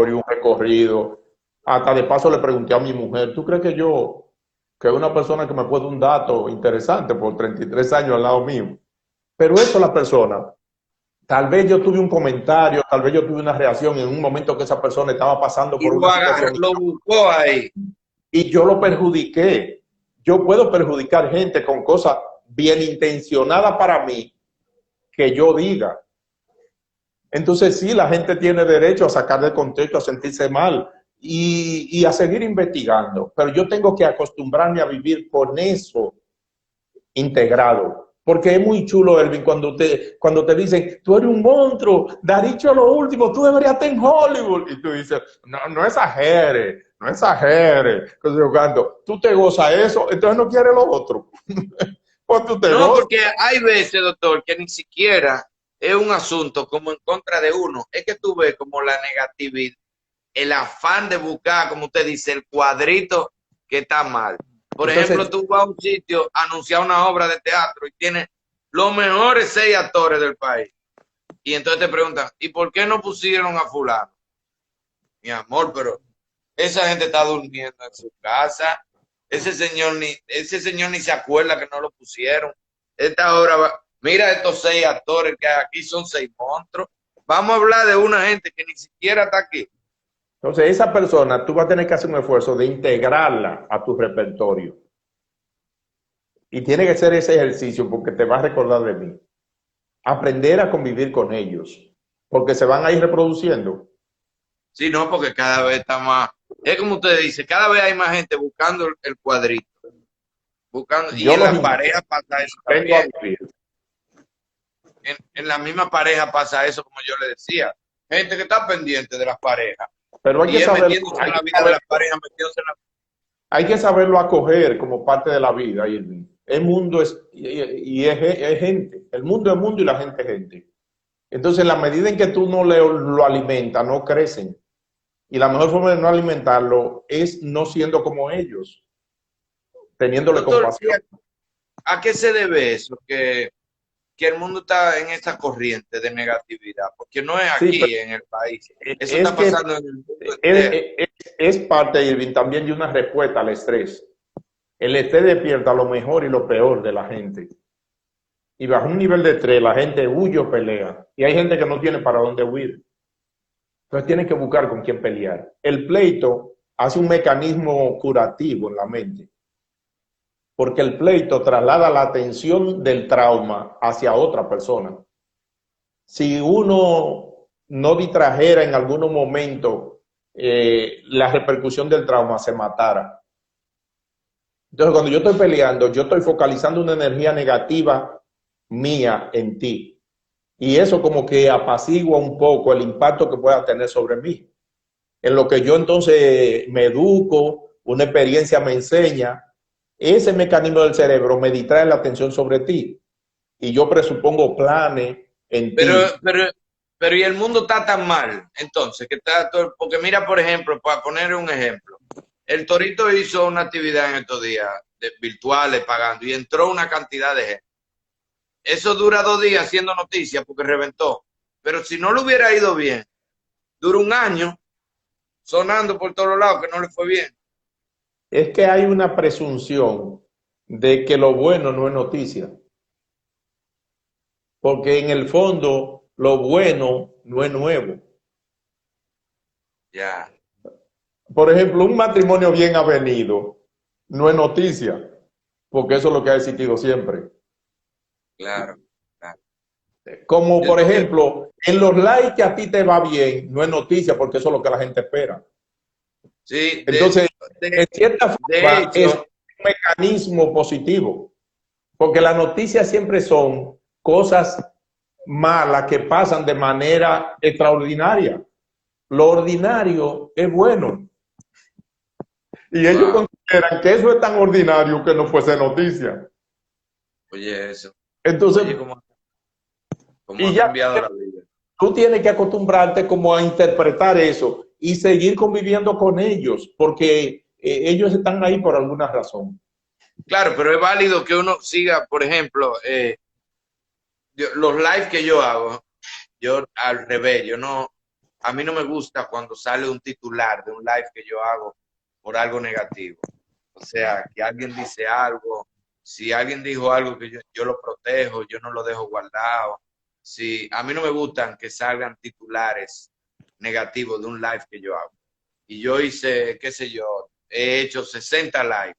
y un recorrido. Hasta de paso le pregunté a mi mujer, ¿tú crees que es una persona que me puede dar un dato interesante por 33 años al lado mío? Pero eso la persona, tal vez yo tuve un comentario, tal vez yo tuve una reacción en un momento que esa persona estaba pasando Y por una situación lo buscó ahí. y yo lo perjudiqué. Yo puedo perjudicar gente con cosas bien intencionadas para mí que yo diga. Entonces sí, la gente tiene derecho a sacar de contexto, a sentirse mal y a seguir investigando, pero yo tengo que acostumbrarme a vivir con eso integrado. Porque es muy chulo, Elvin, cuando te dicen, tú eres un monstruo, da dicho lo último, tú deberías estar en Hollywood. Y tú dices, no, no exageres, no exageres. Tú te gozas eso, entonces no quieres lo otro. Pues tú te No, gozas. porque hay veces, doctor, que ni siquiera es un asunto como en contra de uno. Es que tú ves como la negatividad, el afán de buscar, como usted dice, el cuadrito que está mal. Por ejemplo, Entonces, tú vas a un sitio a anunciar una obra de teatro y tienes los mejores 6 actores del país. Y entonces te preguntan, ¿y por qué no pusieron a fulano? Mi amor, pero esa gente está durmiendo en su casa. Ese señor ni se acuerda que no lo pusieron. Esta obra mira estos 6 actores que hay aquí, son 6 monstruos. Vamos a hablar de una gente que ni siquiera está aquí. entonces, esa persona, tú vas a tener que hacer un esfuerzo de integrarla a tu repertorio. Y tiene que ser ese ejercicio porque te va a recordar de mí. Aprender a convivir con ellos, porque se van a ir reproduciendo. Sí, no, porque cada vez está más. Es como usted dice, cada vez hay más gente buscando el cuadrito. Buscando, y Yo en los la pareja pasa eso invito a también. vivir. En la misma pareja pasa eso, como yo le decía. Gente que está pendiente de las parejas. Pero Y es metiéndose en la vida de las parejas, metiéndose en la. hay que saberlo acoger como parte de la vida, Irving. El mundo es gente. El mundo es mundo y la gente es gente. Entonces, en la medida en que tú no lo alimentas, no crecen. Y la mejor forma de no alimentarlo es no siendo como ellos, teniéndole Doctor, compasión. ¿a qué se debe eso? Que el mundo está en esta corriente de negatividad, porque no es Sí, pero aquí en el país. Eso es está que pasando en el mundo es, entero. es parte, Irving, también de una respuesta al estrés. El estrés despierta lo mejor y lo peor de la gente. Y bajo un nivel de estrés, la gente huye o pelea. Y hay gente que no tiene para dónde huir. Entonces tienen que buscar con quién pelear. El pleito hace un mecanismo curativo en la mente, porque el pleito traslada la atención del trauma hacia otra persona. Si uno no distrajera en algún momento la repercusión del trauma, se matara. Entonces, cuando yo estoy peleando, yo estoy focalizando una energía negativa mía en ti. Y eso como que apacigua un poco el impacto que pueda tener sobre mí. En lo que yo entonces me educo, una experiencia me enseña, ese mecanismo del cerebro me distrae la atención sobre ti. Y yo presupongo planes en Pero, ti. pero, pero y el mundo está tan mal, entonces, que está todo, porque mira, por ejemplo, para poner un ejemplo, el Torito hizo una actividad en estos días virtuales pagando y entró una cantidad de gente. Eso dura 2 días siendo noticia porque reventó. Pero si no le hubiera ido bien, dura un año sonando por todos lados que no le fue bien. Es que hay una presunción de que lo bueno no es noticia, porque en el fondo lo bueno no es nuevo. Ya, Por ejemplo, un matrimonio bien avenido no es noticia, porque eso es lo que ha existido siempre. claro, claro. Como Yo por tuve, ejemplo, en los likes que a ti te va bien, no es noticia, porque eso es lo que la gente espera. sí, Entonces, en cierta de forma, es hecho, un mecanismo positivo, porque las noticias siempre son cosas malas que pasan de manera extraordinaria. Lo ordinario es bueno. Y ellos wow, consideran que eso es tan ordinario que no puede ser noticia. oye eso, Entonces, oye cómo y ha ya cambiado la vida. tú tienes que acostumbrarte como a interpretar eso y seguir conviviendo con ellos, porque ellos están ahí por alguna razón. Claro, pero es válido que uno siga, por ejemplo, los lives que yo hago, yo al revés, yo no. a mí no me gusta cuando sale un titular de un live que yo hago por algo negativo. O sea, que alguien dice algo, si alguien dijo algo que yo lo protejo, yo no lo dejo guardado. Si, a mí no me gustan que salgan titulares negativos de un live que yo hago. Y yo hice, qué sé yo, he hecho 60 live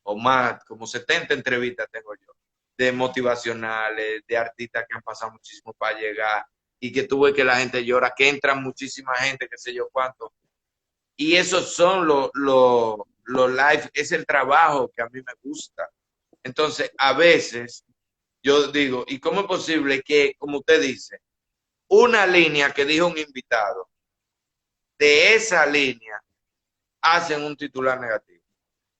o más, como 70 entrevistas tengo yo, de motivacionales, de artistas que han pasado muchísimo para llegar y que tuve que la gente llora, que entran muchísima gente, qué sé yo cuánto. Y esos son los live, es el trabajo que a mí me gusta. Entonces, a veces yo digo, ¿y cómo es posible que, como usted dice, una línea que dijo un invitado, de esa línea hacen un titular negativo?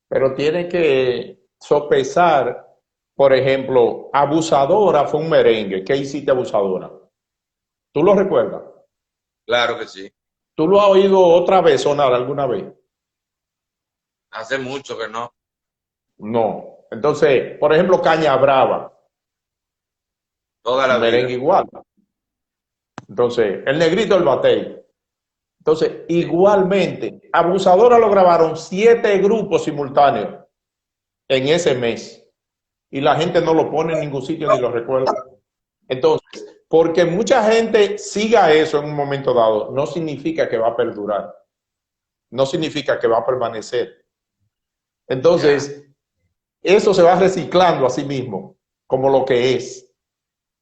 Pero tiene que sopesar, por ejemplo, Abusadora fue un merengue. ¿Qué hiciste Abusadora? ¿Tú lo recuerdas? Claro que sí. ¿Tú lo has oído otra vez sonar alguna vez? Hace mucho que no. No. Entonces, por ejemplo, Caña Brava, Toda un la merengue vida. igual. Entonces, el negrito del batey. Entonces, Sí. igualmente, Abusadora lo grabaron 7 grupos simultáneos en ese mes. Y la gente no lo pone en ningún sitio ni lo recuerda. Entonces, porque mucha gente siga eso en un momento dado, no significa que va a perdurar. No significa que va a permanecer. Ya. Entonces, eso se va reciclando a sí mismo, como lo que es.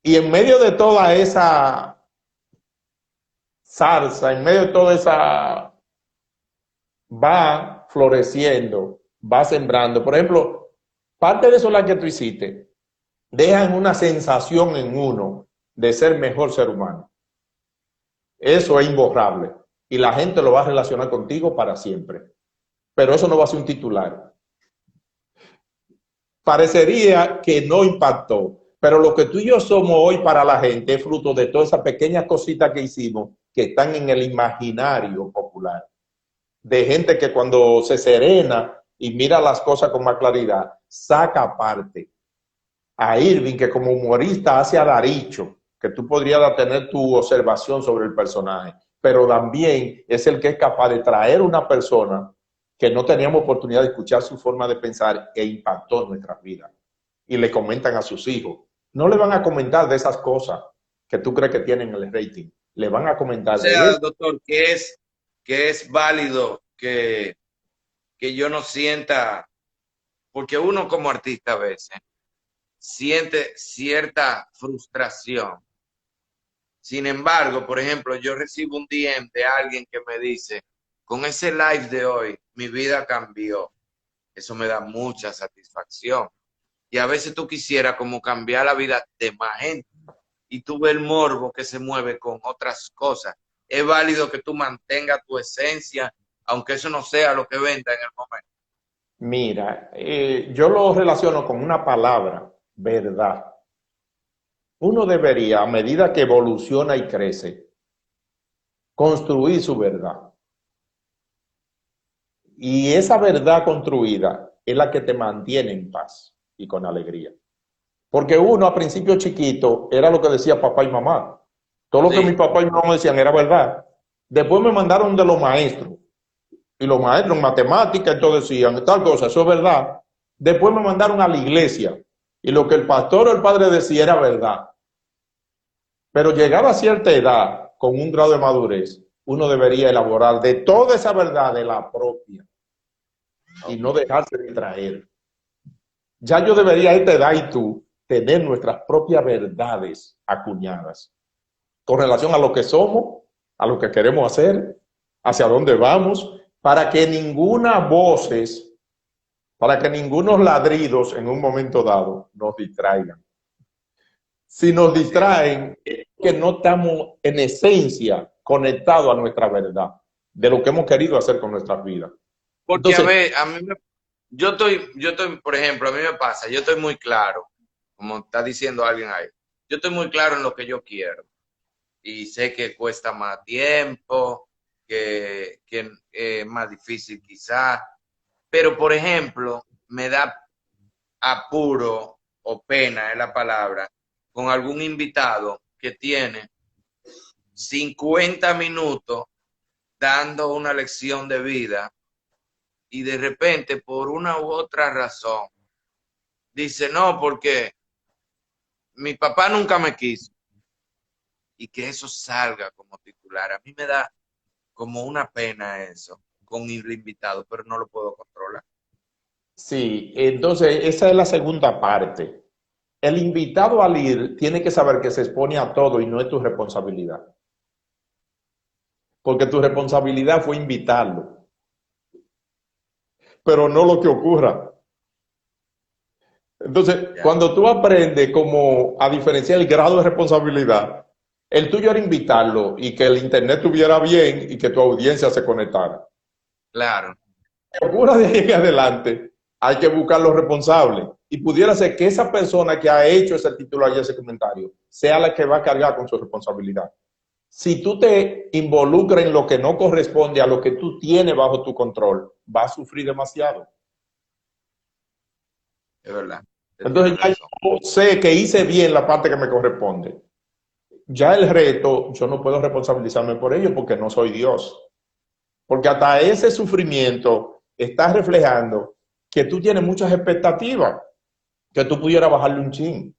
Y en medio de toda esa salsa, en medio de toda esa, va floreciendo, va sembrando. Por ejemplo, parte de eso la que tú hiciste, dejan una sensación en uno de ser mejor ser humano. Eso es imborrable. Y la gente lo va a relacionar contigo para siempre. Pero eso no va a ser un titular. Parecería que no impactó, pero lo que tú y yo somos hoy para la gente es fruto de todas esas pequeñas cositas que hicimos que están en el imaginario popular. De gente que cuando se serena y mira las cosas con más claridad, saca parte. A Irving, que como humorista hace a Daricho, que tú podrías tener tu observación sobre el personaje, pero también es el que es capaz de traer una persona que no teníamos oportunidad de escuchar su forma de pensar e impactó nuestras vidas. Y le comentan a sus hijos. No le van a comentar de esas cosas que tú crees que tienen el rating. Le van a O comentar de sea, eso. doctor, que es válido que yo no sienta, porque uno como artista a veces siente cierta frustración. Sin embargo, por ejemplo, yo recibo un DM de alguien que me dice, con ese live de hoy, mi vida cambió. Eso me da mucha satisfacción. Y a veces tú quisieras como cambiar la vida de más gente y tú ves el morbo que se mueve con otras cosas. Es válido que tú mantengas tu esencia, aunque eso no sea lo que venda en el momento. Mira, yo lo relaciono con una palabra, verdad. Uno debería, a medida que evoluciona y crece, construir su verdad. Y esa verdad construida es la que te mantiene en paz y con alegría. Porque uno a principio chiquito era lo que decía papá y mamá. Todo lo que mi Sí, papá y mi mamá decían era verdad. Después me mandaron de los maestros. Y los maestros en matemáticas, entonces decían tal cosa, eso es verdad. Después me mandaron a la iglesia. Y lo que el pastor o el padre decía era verdad. Pero llegada a cierta edad, con un grado de madurez, uno debería elaborar de toda esa verdad de la propia y no ok. dejarse distraer. Ya yo debería a esta edad y tú tener nuestras propias verdades acuñadas con relación a lo que somos, a lo que queremos hacer, hacia dónde vamos, para que ninguna voces, para que ningunos ladridos en un momento dado nos distraigan. Si nos Así es. distraen, es que no estamos en esencia conectados a nuestra verdad, de lo que hemos querido hacer con nuestras vidas. Porque a Entonces, ver, yo estoy, por ejemplo, a mí me pasa, yo estoy muy claro, como está diciendo alguien ahí, yo estoy muy claro en lo que yo quiero y sé que cuesta más tiempo, que es más difícil quizás, pero por ejemplo, me da apuro o pena es la palabra con algún invitado que tiene 50 minutos dando una lección de vida y de repente, por una u otra razón, dice, no, porque mi papá nunca me quiso. Y que eso salga como titular. A mí me da como una pena eso con el invitado, pero no lo puedo controlar. Sí, entonces esa es la segunda parte. El invitado al ir tiene que saber que se expone a todo y no es tu responsabilidad. Porque tu responsabilidad fue invitarlo, pero no lo que ocurra. Entonces, Ya, cuando tú aprendes como a diferenciar el grado de responsabilidad, el tuyo era invitarlo y que el internet estuviera bien y que tu audiencia se conectara. claro. Que ocurra de ahí en adelante, hay que buscar los responsables. Y pudiera ser que esa persona que ha hecho ese titular y ese comentario sea la que va a cargar con su responsabilidad. Si tú te involucras en lo que no corresponde a lo que tú tienes bajo tu control, vas a sufrir demasiado. Es verdad. Te tienes Entonces ya razón. yo sé que hice bien la parte que me corresponde. Ya el reto, yo no puedo responsabilizarme por ello porque no soy Dios. Porque hasta ese sufrimiento está reflejando que tú tienes muchas expectativas, que tú pudieras bajarle un chin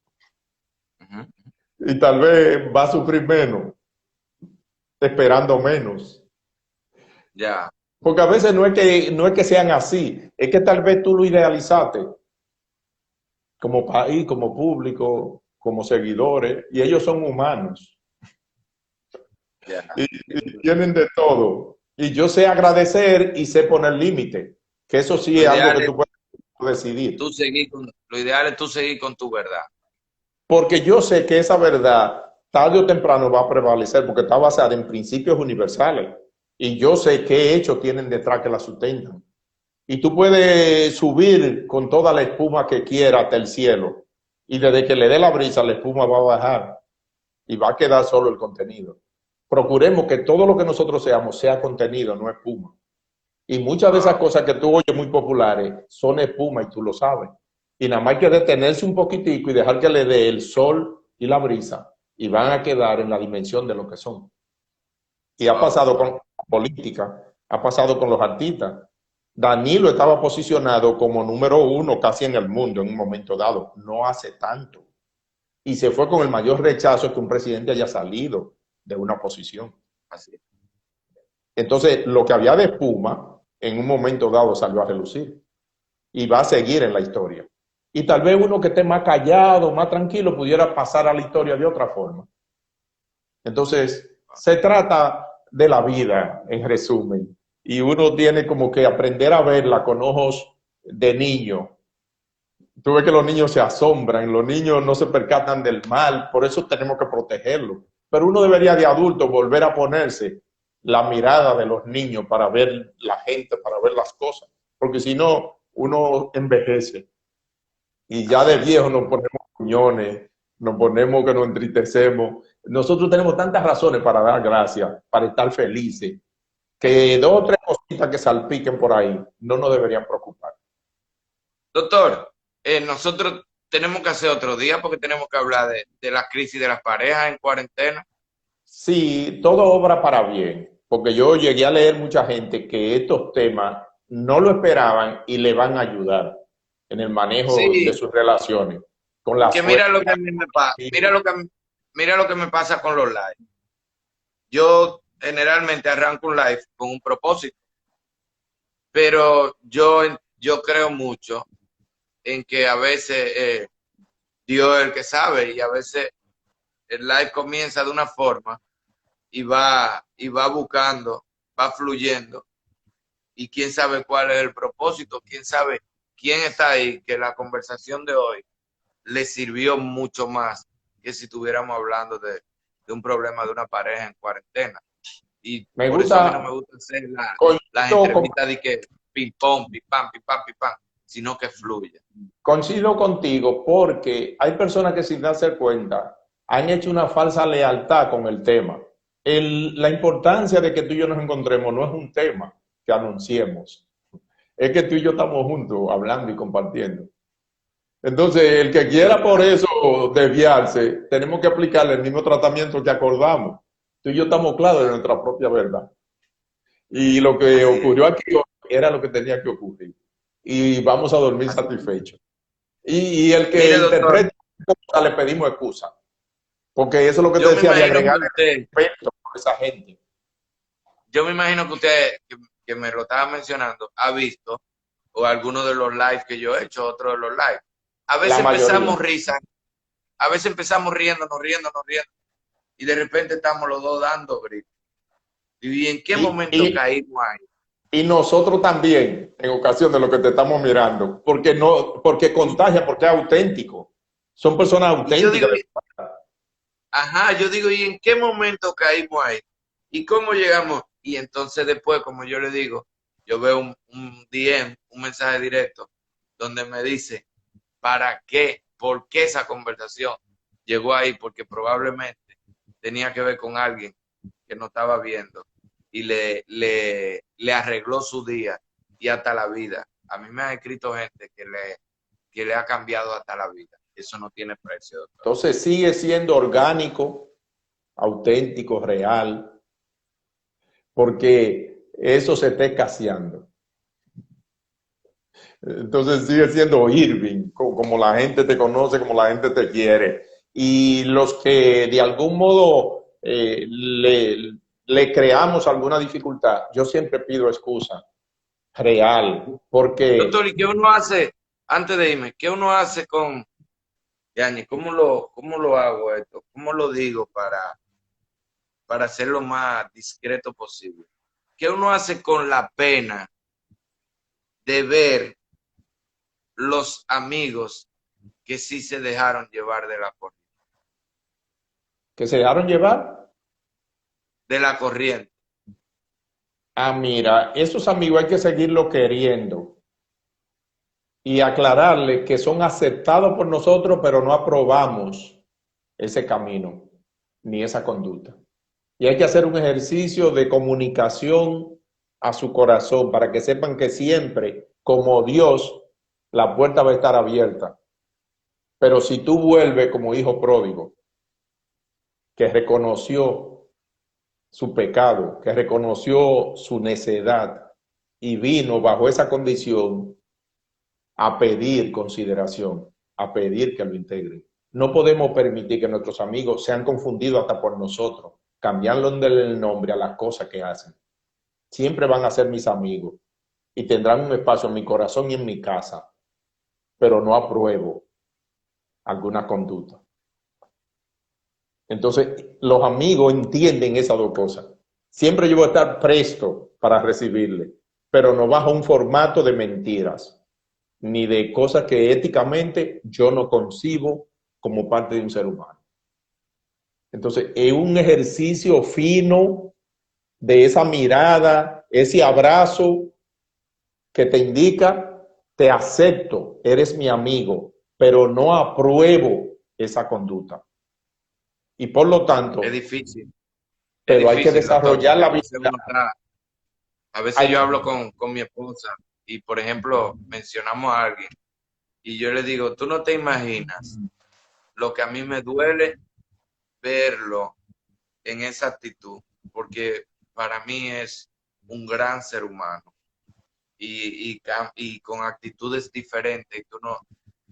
Ujú. y tal vez va a sufrir menos, esperando menos. Ya, Porque a veces no es que sean así, es que tal vez tú lo idealizaste como país, como público, como seguidores, y ellos son humanos ya. y tienen de todo. Y yo sé agradecer y sé poner límite, que eso sí Lo es algo ideal que es tú puedes decidir. lo ideal es tú seguir con tu verdad. Porque yo sé que esa verdad tarde o temprano va a prevalecer porque está basada en principios universales. Y yo sé qué hechos tienen detrás que la sustentan. Y tú puedes subir con toda la espuma que quieras hasta el cielo. Y desde que le dé la brisa, la espuma va a bajar y va a quedar solo el contenido. Procuremos que todo lo que nosotros seamos sea contenido, no espuma. Y muchas de esas Wow. cosas que tú oyes muy populares son espuma y tú lo sabes. Y nada más hay que detenerse un poquitico y dejar que le dé el sol y la brisa y van a quedar en la dimensión de lo que son. Y ha Wow, pasado doctor. con la política, ha pasado con los artistas. Danilo estaba posicionado como número uno casi en el mundo en un momento dado, no hace tanto. Y se fue con el mayor rechazo que un presidente haya salido de una posición. Así. Entonces, lo que había de espuma, en un momento dado salió a relucir y va a seguir en la historia. Y tal vez uno que esté más callado, más tranquilo, pudiera pasar a la historia de otra forma. Entonces, se trata de la vida, en resumen, y uno tiene como que aprender a verla con ojos de niño. Tú ves que los niños se asombran, los niños no se percatan del mal, por eso tenemos que protegerlos. Pero uno debería de adulto volver a ponerse la mirada de los niños para ver la gente, para ver las cosas, porque si no, uno envejece y ya Así de mismo. viejo nos ponemos cuñones, nos ponemos que nos entristecemos. Nosotros tenemos tantas razones para dar gracias, para estar felices, que dos o tres cositas que salpiquen por ahí no nos deberían preocupar. Doctor, nosotros tenemos que hacer otro día porque tenemos que hablar de la crisis de las parejas en cuarentena. Sí, todo obra para bien, porque yo llegué a leer mucha gente que estos temas no lo esperaban y le van a ayudar en el manejo de Sí, sus relaciones con la porque mira lo suegra. que a mí me pasa, mira lo que me pasa con los live. Yo generalmente arranco un live con un propósito, pero yo creo mucho en que a veces Dios es el que sabe y a veces el live comienza de una forma y va buscando, va fluyendo y quién sabe cuál es el propósito, quién sabe quién está ahí, que la conversación de hoy le sirvió mucho más que si estuviéramos hablando de un problema de una pareja en cuarentena. Y Me por eso a mí no me gusta, gusta hacer las coincido, entrevistas de que ping pong, pim pam, pim pam, pim pam, sino que fluya. coincido contigo porque hay personas que sin darse cuenta han hecho una falsa lealtad con el tema. La importancia de que tú y yo nos encontremos no es un tema que anunciemos, es que tú y yo estamos juntos hablando y compartiendo. Entonces, el que Es quiera por eso desviarse, tenemos que aplicarle el mismo tratamiento que acordamos. Tú y yo estamos claros de nuestra propia verdad. Y lo que Así es. ocurrió aquí era lo que tenía que ocurrir. Y vamos a dormir Así. satisfechos. Y el que Mire, doctor, interprete, le pedimos excusa. Porque eso es lo que te yo me decía, de imagino agregar que usted, respeto a esa gente. yo me imagino que usted, que me lo estaba mencionando, ha visto, o alguno de los lives que yo he hecho, otro de los lives. A La veces mayoría. empezamos risa, a veces empezamos riéndonos, y de repente estamos los dos dando gritos. ¿Y en qué Y, momento y, caímos ahí? y nosotros también, en ocasión de lo que te estamos mirando, porque no, porque contagia, porque es auténtico. Son personas Y yo digo, auténticas. ajá, yo digo, ¿y en qué momento caímos ahí? ¿Y cómo llegamos? Y entonces después, como yo le digo, yo veo un DM, un mensaje directo, donde me dice, ¿para qué? ¿Por qué esa conversación llegó ahí? Porque probablemente tenía que ver con alguien que no estaba viendo y le arregló su día y hasta la vida. A mí me ha escrito gente que le ha cambiado hasta la vida. Eso no tiene precio, doctor. Entonces sigue siendo orgánico, auténtico, real, porque eso se está escaseando. Entonces sigue siendo Irving, como la gente te conoce, como la gente te quiere. Y los que de algún modo le creamos alguna dificultad, yo siempre pido excusa real, Doctor, ¿y porque qué uno hace, antes de irme, qué uno hace con, Yani, cómo lo hago esto? ¿Cómo lo digo para ser lo más discreto posible? ¿Qué uno hace con la pena de ver los amigos que sí se dejaron llevar que se dejaron llevar. de la corriente? Ah, mira, esos amigos hay que seguirlo queriendo y aclararle que son aceptados por nosotros, pero no aprobamos ese camino ni esa conducta. Y hay que hacer un ejercicio de comunicación a su corazón para que sepan que siempre, como Dios, la puerta va a estar abierta. Pero si tú vuelves como hijo pródigo, que reconoció su pecado, que reconoció su necedad y vino bajo esa condición a pedir consideración, a pedir que lo integren. No podemos permitir que nuestros amigos sean confundidos hasta por nosotros, cambiarle el nombre a las cosas que hacen. Siempre van a ser mis amigos y tendrán un espacio en mi corazón y en mi casa, pero no apruebo alguna conducta. Entonces, los amigos entienden esas dos cosas. Siempre yo voy a estar presto para recibirle, pero no bajo un formato de mentiras, ni de cosas que éticamente yo no concibo como parte de un ser humano. Entonces, es un ejercicio fino de esa mirada, ese abrazo que te indica, te acepto, eres mi amigo, pero no apruebo esa conducta. Y por lo Es tanto, difícil, es pero hay que difícil, doctor, desarrollar porque la a veces habilidad. uno está, a veces yo Hay, hablo con mi esposa y, por ejemplo, mencionamos a alguien y yo le digo, tú no te imaginas lo que a mí me duele verlo en esa actitud, porque para mí es un gran ser humano y con actitudes diferentes y tú no,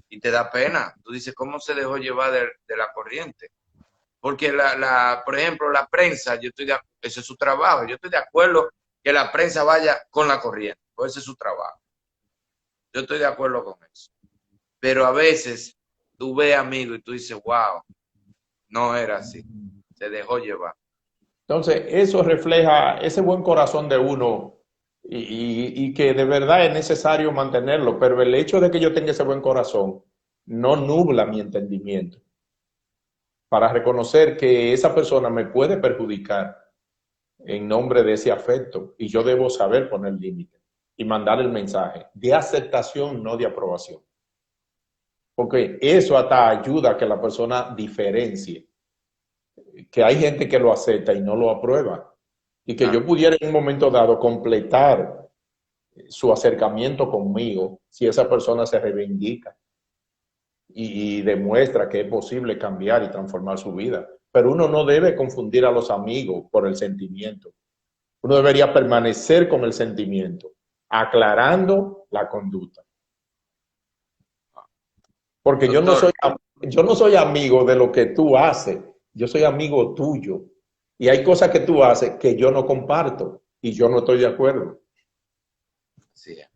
y te da pena. Tú dices, ¿cómo se dejó llevar de la corriente? Porque por ejemplo, la prensa, ese es su trabajo, yo estoy de acuerdo que la prensa vaya con la corriente, pues ese es su trabajo. Yo estoy de acuerdo con eso. Pero a veces tú ves amigos y tú dices, wow, no era así, se dejó llevar. entonces, eso refleja ese buen corazón de uno y que de verdad es necesario mantenerlo, pero el hecho de que yo tenga ese buen corazón no nubla mi entendimiento para reconocer que esa persona me puede perjudicar en nombre de ese afecto y yo debo saber poner límite y mandar el mensaje de aceptación, no de aprobación. Porque eso hasta ayuda a que la persona diferencie, que hay gente que lo acepta y no lo aprueba. Y que Ah, yo pudiera en un momento dado completar su acercamiento conmigo si esa persona se reivindica y demuestra que es posible cambiar y transformar su vida. pero uno no debe confundir a los amigos por el sentimiento. Uno debería permanecer con el sentimiento, aclarando la conducta. Porque Doctor, yo no soy amigo de lo que tú haces, yo soy amigo tuyo. Y hay cosas que tú haces que yo no comparto y yo no estoy de acuerdo. así es.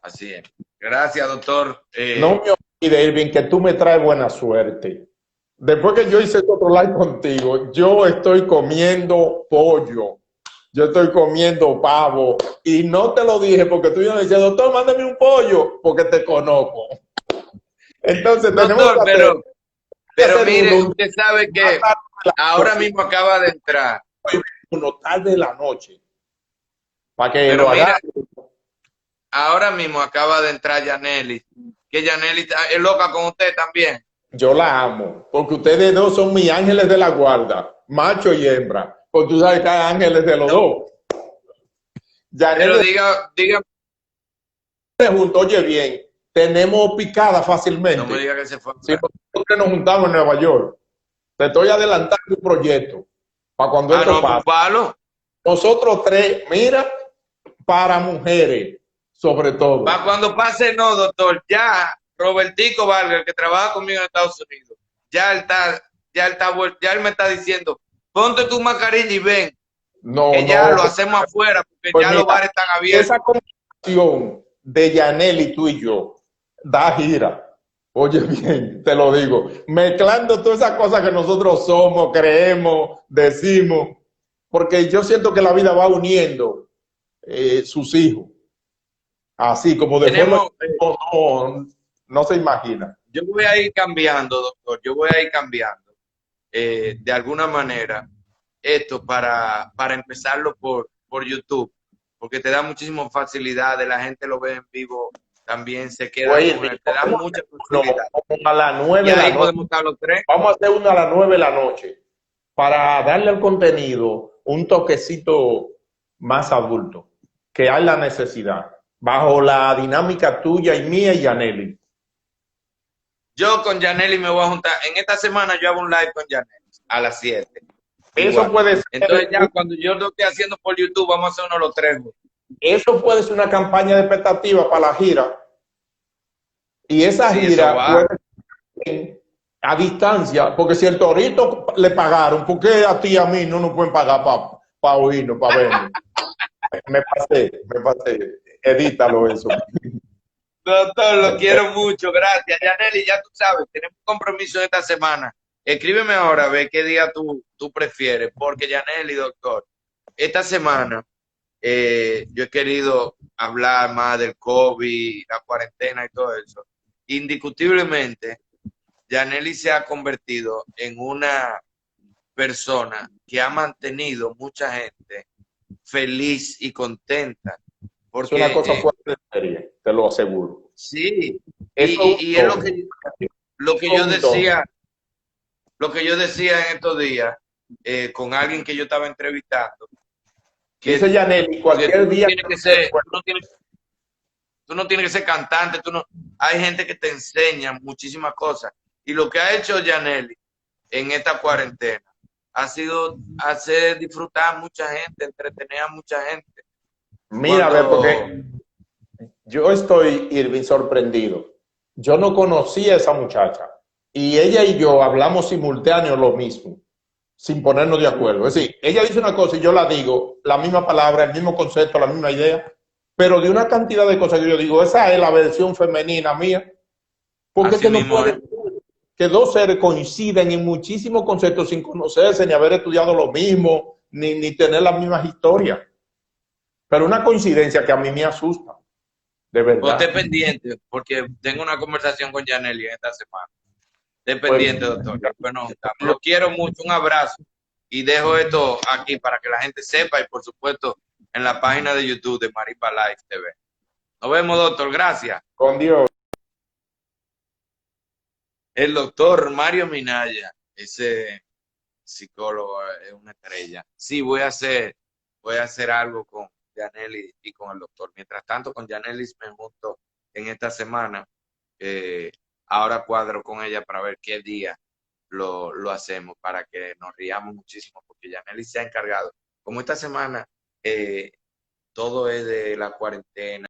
Así es. Gracias, doctor. No me olvides, Irving, que tú me traes buena suerte. Después que yo hice otro live contigo, yo estoy comiendo pollo, yo estoy comiendo pavo, y no te lo dije porque tú me decías, doctor, mándame un pollo, porque te conozco. Entonces tenemos Doctor, que pero hacer mire, uno, usted sabe que ahora mismo acaba de entrar. uno tarde de la noche, para que Pero lo mira, haga. ahora mismo acaba de entrar Yaneli, que Yaneli es loca con usted también. Yo la amo, porque ustedes dos son mis ángeles de la guarda, macho y hembra, porque tú sabes que hay ángeles de los No, dos. pero Janelle diga, junto, oye bien, tenemos picada no me fácilmente. diga que se fue. Si nosotros nos juntamos en Nueva York, te estoy adelantando un proyecto para cuando Ah, esto no, pues pase. palo. Nosotros tres, mira, para mujeres, sobre todo. Para cuando pase, no, doctor. Ya, Robertico Vargas, el que trabaja conmigo en Estados Unidos, ya él me está diciendo, ponte tu mascarilla y ven, No, que ya no. lo hacemos afuera, porque Pues ya los mira, bares están esa abiertos. combinación de Yanel y tú y yo da gira. Oye bien, te lo digo, mezclando todas esas cosas que nosotros somos, creemos, decimos, porque yo siento que la vida va uniendo sus hijos, así como de forma Tenemos, que no se imagina. yo voy a ir cambiando, doctor, yo voy a ir cambiando de alguna manera esto para empezarlo por YouTube, porque te da muchísima facilidad, de la gente lo ve en vivo, también se quedan Oye, con él, te da vamos a mucha hacer uno facilidad. como a las Y 9 de la ahí noche. podemos estar los tres. Vamos a hacer uno a las 9 de la noche para darle al contenido un toquecito más adulto, que hay la necesidad, bajo la dinámica tuya y mía y Yaneli. Yo con Janely me voy a juntar. En esta semana yo hago un live con Janely a las 7. Eso Igual. puede Entonces ser, ya cuando yo lo esté haciendo por YouTube, vamos a hacer uno los tres. eso puede ser una campaña de expectativa para la gira. Y esa Sí, eso gira va. puede ser a distancia, porque si el Torito le pagaron, ¿por qué a ti y a mí no nos pueden pagar para oírnos, para vernos? Me pasé. Edítalo eso. Doctor, lo quiero mucho. Gracias. Janely, ya tú sabes, tenemos un compromiso esta semana. Escríbeme ahora a ver qué día tú prefieres, porque Janely, doctor, esta semana yo he querido hablar más del COVID, la cuarentena y todo eso. Indiscutiblemente, Janely se ha convertido en una persona que ha mantenido mucha gente feliz y contenta. Es una Porque cosa fuerte de serie, te lo aseguro. sí, Eso y es es lo que yo un don. decía, lo que yo decía en estos días con alguien que yo estaba entrevistando, Dice que, Yaneli, que tú cualquier no día tienes que ser, tú no tienes que ser cantante, hay gente que te enseña muchísimas cosas. Y lo que ha hecho Janely en esta cuarentena ha sido hacer disfrutar a mucha gente, entretener a mucha gente. mira, a ver, Cuando, porque yo estoy, Irving, sorprendido. Yo no conocía a esa muchacha y ella y yo hablamos simultáneo lo mismo, sin ponernos de acuerdo. Es decir, ella dice una cosa y yo la digo, la misma palabra, el mismo concepto, la misma idea, pero de una cantidad de cosas que yo digo, esa es la versión femenina mía, porque es así que no mismo puede es. que dos seres coinciden en muchísimos conceptos sin conocerse, ni haber estudiado lo mismo, ni tener las mismas historias. Pero una coincidencia que a mí me asusta, de Pues esté verdad. pendiente, porque tengo una conversación con Janely esta semana. Esté Pues, pendiente, doctor. Después nos juntamos. Lo quiero mucho, un abrazo. Y dejo esto aquí para que la gente sepa y por supuesto en la página de YouTube de Marimba Live TV. Nos vemos, doctor. Gracias. con Dios. El doctor Mario Minaya, ese psicólogo, es una estrella. Sí, voy a hacer algo con Janely y con el doctor. Mientras tanto, con Janely me junto en esta semana. Ahora cuadro con ella para ver qué día lo hacemos para que nos riamos muchísimo, porque Yaneli se ha encargado. Como esta semana todo es de la cuarentena,